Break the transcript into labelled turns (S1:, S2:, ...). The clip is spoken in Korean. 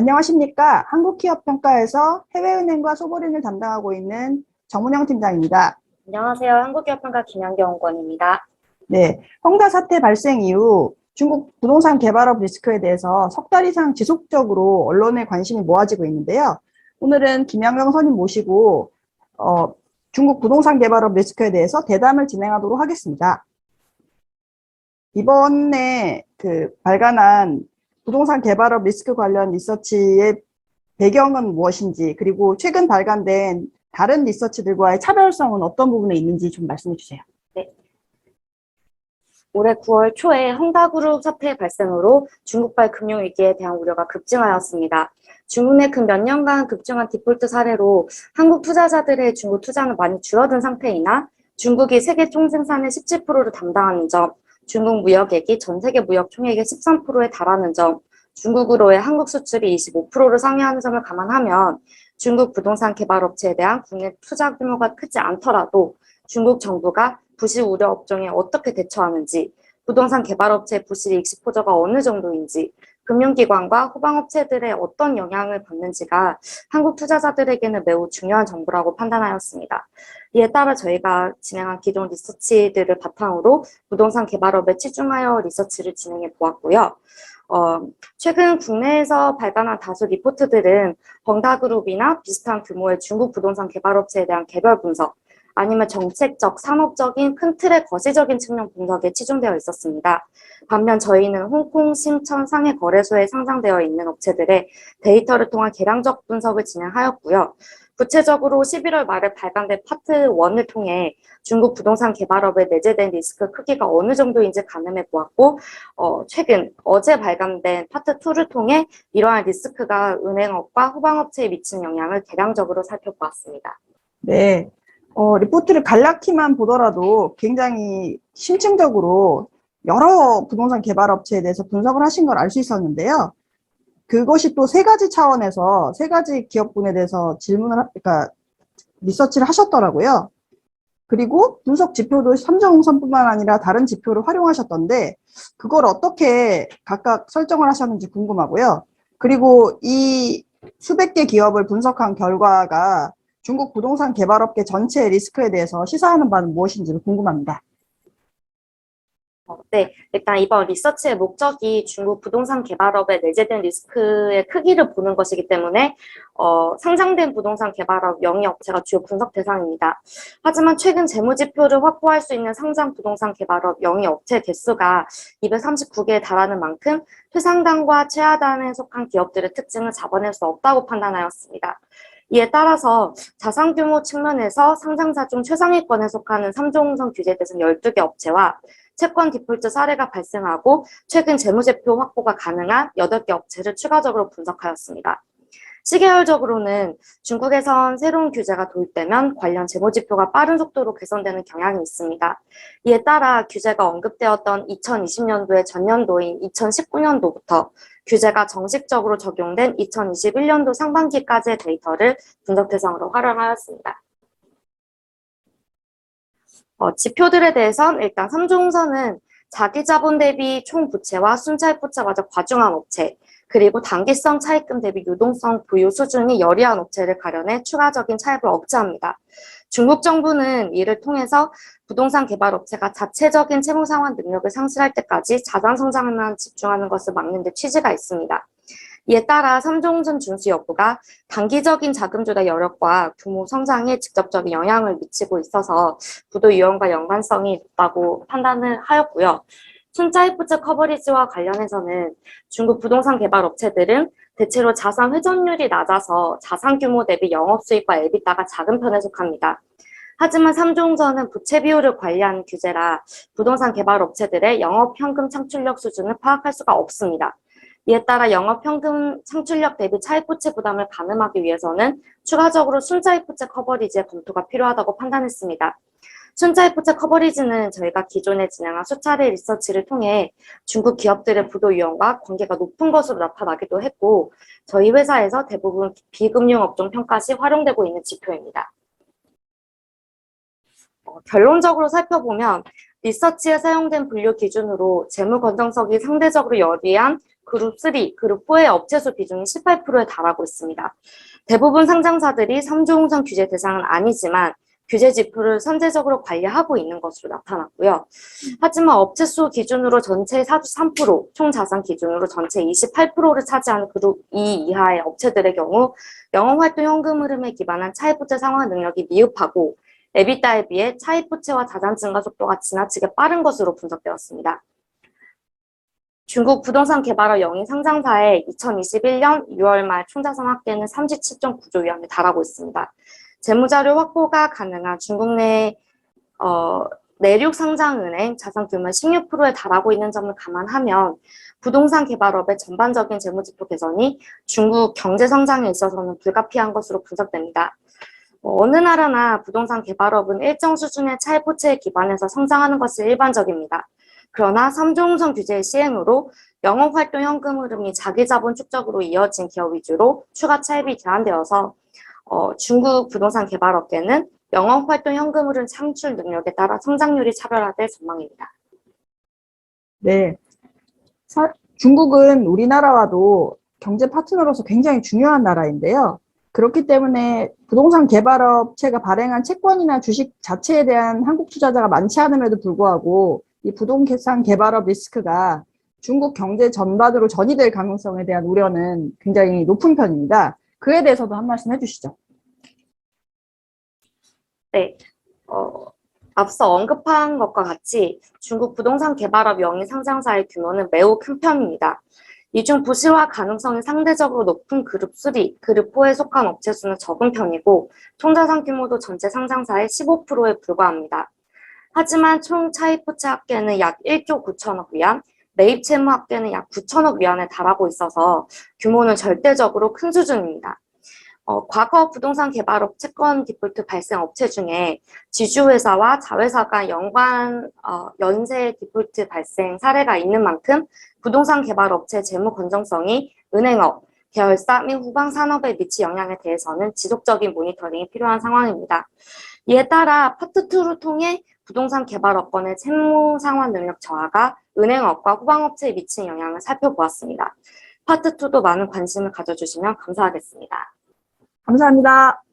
S1: 안녕하십니까. 한국기업평가에서 해외은행과 소보린을 담당하고 있는 정문영 팀장입니다.
S2: 안녕하세요. 한국기업평가 김연경원입니다.
S1: 네, 헝다 사태 발생 이후 중국 부동산 개발업 리스크에 대해서 석 달 이상 지속적으로 언론의 관심이 모아지고 있는데요. 오늘은 김연경 선임 모시고 중국 부동산 개발업 리스크에 대해서 대담을 진행하도록 하겠습니다. 이번에 발간한 부동산 개발업 리스크 관련 리서치의 배경은 무엇인지, 그리고 최근 발간된 다른 리서치들과의 차별성은 어떤 부분에 있는지 좀 말씀해 주세요.
S2: 네. 올해 9월 초에 헝다그룹 사태 발생으로 중국발 금융위기에 대한 우려가 급증하였습니다. 중국 내 근 몇 년간 급증한 디폴트 사례로 한국 투자자들의 중국 투자는 많이 줄어든 상태이나 중국이 세계 총생산의 17%를 담당하는 점, 중국 무역액이 전 세계 무역 총액의 13%에 달하는 점, 중국으로의 한국 수출이 25%를 상회하는 점을 감안하면 중국 부동산 개발업체에 대한 국내 투자 규모가 크지 않더라도 중국 정부가 부실 우려 업종에 어떻게 대처하는지, 부동산 개발업체의 부실 익스포저가 어느 정도인지, 금융기관과 호방업체들의 어떤 영향을 받는지가 한국 투자자들에게는 매우 중요한 정보라고 판단하였습니다. 이에 따라 저희가 진행한 기존 리서치들을 바탕으로 부동산 개발업에 치중하여 리서치를 진행해 보았고요. 최근 국내에서 발간한 다수 리포트들은 헝다그룹이나 비슷한 규모의 중국 부동산 개발업체에 대한 개별 분석, 아니면 정책적, 산업적인 큰 틀의 거시적인 측면 분석에 치중되어 있었습니다. 반면 저희는 홍콩, 심천, 상해 거래소에 상장되어 있는 업체들의 데이터를 통한 계량적 분석을 진행하였고요. 구체적으로 11월 말에 발간된 파트 1을 통해 중국 부동산 개발업에 내재된 리스크 크기가 어느 정도인지 가늠해 보았고, 최근 어제 발간된 파트 2를 통해 이러한 리스크가 은행업과 호방업체에 미치는 영향을 계량적으로 살펴보았습니다.
S1: 네, 리포트를 간략히만 보더라도 굉장히 심층적으로 여러 부동산 개발업체에 대해서 분석을 하신 걸 알 수 있었는데요. 그것이 또 세 가지 차원에서 세 가지 기업군에 대해서 그러니까 리서치를 하셨더라고요. 그리고 분석 지표도 삼정선뿐만 아니라 다른 지표를 활용하셨던데 그걸 어떻게 각각 설정을 하셨는지 궁금하고요. 그리고 이 수백 개 기업을 분석한 결과가 중국 부동산 개발업계 전체의 리스크에 대해서 시사하는 바는 무엇인지 궁금합니다.
S2: 네, 일단 이번 리서치의 목적이 중국 부동산 개발업에 내재된 리스크의 크기를 보는 것이기 때문에 상장된 부동산 개발업 영위업체가 주요 분석 대상입니다. 하지만 최근 재무지표를 확보할 수 있는 상장 부동산 개발업 영위업체 개수가 239개에 달하는 만큼 최상단과 최하단에 속한 기업들의 특징을 잡아낼 수 없다고 판단하였습니다. 이에 따라서 자산 규모 측면에서 상장사 중 최상위권에 속하는 3종선 규제 대상 12개 업체와 채권 디폴트 사례가 발생하고 최근 재무제표 확보가 가능한 8개 업체를 추가적으로 분석하였습니다. 시계열적으로는 중국에선 새로운 규제가 도입되면 관련 재무지표가 빠른 속도로 개선되는 경향이 있습니다. 이에 따라 규제가 언급되었던 2020년도의 전년도인 2019년도부터 규제가 정식적으로 적용된 2021년도 상반기까지의 데이터를 분석 대상으로 활용하였습니다. 지표들에 대해선 일단 3종선은 자기 자본 대비 총 부채와 순차익 부채마저 과중한 업체, 그리고 단기성 차입금 대비 유동성 보유 수준이 열이한 업체를 가려내 추가적인 차입을 억제합니다. 중국 정부는 이를 통해서 부동산 개발 업체가 자체적인 채무 상환 능력을 상실할 때까지 자산 성장에만 집중하는 것을 막는 데 취지가 있습니다. 이에 따라 3종선 준수 여부가 단기적인 자금 조달 여력과 규모 성장에 직접적인 영향을 미치고 있어서 부도 유형과 연관성이 있다고 판단을 하였고요. 순차익 부채 커버리지와 관련해서는 중국 부동산 개발 업체들은 대체로 자산 회전율이 낮아서 자산 규모 대비 영업수익과 EBITDA가 작은 편에 속합니다. 하지만 3종선은 부채 비율을 관리하는 규제라 부동산 개발 업체들의 영업현금 창출력 수준을 파악할 수가 없습니다. 이에 따라 영업현금 창출력 대비 차입부채 부담을 가늠하기 위해서는 추가적으로 순차입부채 커버리지의 검토가 필요하다고 판단했습니다. 순차입부채 커버리지는 저희가 기존에 진행한 수차례 리서치를 통해 중국 기업들의 부도 유형과 관계가 높은 것으로 나타나기도 했고 저희 회사에서 대부분 비금융업종 평가 시 활용되고 있는 지표입니다. 결론적으로 살펴보면 리서치에 사용된 분류 기준으로 재무 건전성이 상대적으로 열이한 그룹 3, 그룹 4의 업체 수 비중이 18%에 달하고 있습니다. 대부분 상장사들이 3조 홍선 규제 대상은 아니지만 규제 지표를 선제적으로 관리하고 있는 것으로 나타났고요. 하지만 업체 수 기준으로 전체 사주 3%, 총 자산 기준으로 전체 28%를 차지하는 그룹 2 이하의 업체들의 경우 영업활동 현금 흐름에 기반한 차입부채 상환 능력이 미흡하고 에비타에 비해 차입부채와 자산 증가 속도가 지나치게 빠른 것으로 분석되었습니다. 중국 부동산 개발업 영위 상장사의 2021년 6월 말 총자산 합계는 37.9조 위안에 달하고 있습니다. 재무자료 확보가 가능한 중국 내 내륙 상장은행 자산 규모 16%에 달하고 있는 점을 감안하면 부동산 개발업의 전반적인 재무지표 개선이 중국 경제 성장에 있어서는 불가피한 것으로 분석됩니다. 어느 나라나 부동산 개발업은 일정 수준의 차입부채에 기반해서 성장하는 것이 일반적입니다. 그러나 3조 홍선 규제의 시행으로 영업활동 현금 흐름이 자기자본 축적으로 이어진 기업 위주로 추가 차입이 제한되어서 중국 부동산 개발업계는 영업활동 현금 흐름 창출 능력에 따라 성장률이 차별화될 전망입니다.
S1: 네. 중국은 우리나라와도 경제 파트너로서 굉장히 중요한 나라인데요. 그렇기 때문에 부동산 개발업체가 발행한 채권이나 주식 자체에 대한 한국 투자자가 많지 않음에도 불구하고 이 부동산 개발업 리스크가 중국 경제 전반으로 전이될 가능성에 대한 우려는 굉장히 높은 편입니다. 그에 대해서도 한 말씀 해주시죠.
S2: 네, 앞서 언급한 것과 같이 중국 부동산 개발업 영위 상장사의 규모는 매우 큰 편입니다. 이 중 부실화 가능성이 상대적으로 높은 그룹 3, 그룹 4에 속한 업체 수는 적은 편이고 총자산 규모도 전체 상장사의 15%에 불과합니다. 하지만 총 차입부채 합계는 약 1조 9천억 위안, 매입 채무 합계는 약 9천억 위안에 달하고 있어서 규모는 절대적으로 큰 수준입니다. 과거 부동산 개발업 채권 디폴트 발생 업체 중에 지주회사와 자회사 간 연쇄 디폴트 발생 사례가 있는 만큼 부동산 개발업체 재무 건전성이 은행업, 계열사 및 후방 산업에 미칠 영향에 대해서는 지속적인 모니터링이 필요한 상황입니다. 이에 따라 파트 2를 통해 부동산 개발업권의 채무 상환 능력 저하가 은행업과 후방업체에 미친 영향을 살펴보았습니다. 파트 2도 많은 관심을 가져주시면 감사하겠습니다.
S1: 감사합니다.